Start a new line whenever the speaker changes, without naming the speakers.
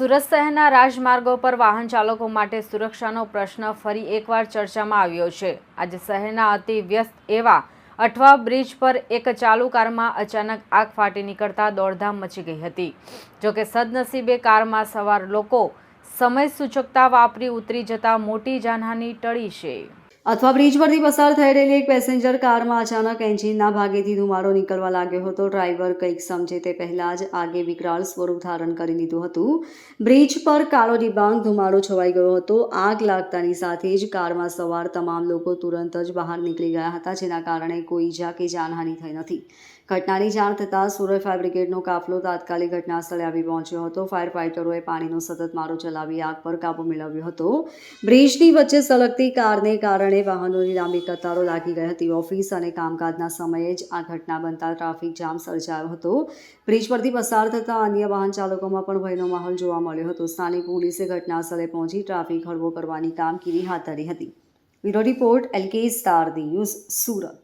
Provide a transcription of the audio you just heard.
સુરત શહેરના રાજમાર્ગો પર વાહન ચાલકો માટે સુરક્ષાનો પ્રશ્ન ફરી એકવાર ચર્ચામાં આવ્યો છે। આજે શહેરના અતિ વ્યસ્ત એવા અઠવા બ્રિજ પર એક ચાલુ કારમાં અચાનક આગ ફાટી નીકળતા દોડધામ મચી ગઈ હતી। જોકે સદનસીબે કારમાં સવાર લોકો સમય સૂચકતા વાપરી ઉતરી જતા મોટી જાનહાનિ ટળી છે।
अथवा ब्रिज परथी पसार थई रहेली एक पेसेंजर कार में अचानक एंजीनना भागेथी धुमाड़ो निकळवा लाग्यो हतो। ड्राइवर कंईक समझे ते पहेला ज आगे विकराल स्वरूप धारण करी लीधुं हतुं। ब्रिज पर काळो डिबांग धुमाड़ो छवाई गयो हतो। आग लागतानी साथे ज काરમાં सवार તમામ લોકો તુરંત જ બહાર નીકળી ગયા હતા, જેના કારણે કોઈ ઈજા કે જાનહાનિ થઈ નથી। ઘટનાની જાણ થતાં સુરત ફાયર બ્રિગેડનો કાફલો તાત્કાલિક ઘટના સ્થળે આવી પહોંચ્યો હતો। ફાયર ફાઇટરોએ પાણીનો સતત મારો ચલાવી આગ પર કાબૂ મેળવ્યો હતો। બ્રિજની વચ્ચે સળગતી કારને કારણે વાહનોની લાંબી કતારો લાગી ગઈ હતી। ઓફિસ અને કામકાજના સમયે જ આ ઘટના બનતા ટ્રાફિક જામ સર્જાયો હતો। બ્રિજ પરથી પસાર થતા અન્ય વાહન ચાલકોમાં પણ ભયનો માહોલ જોવા મળ્યો હતો। સ્થાનિક પોલીસે ઘટના સ્થળે પહોંચી ટ્રાફિક હળવો કરવાની કામગીરી હાથ ધરી હતી। Bureau report LK star news Surat.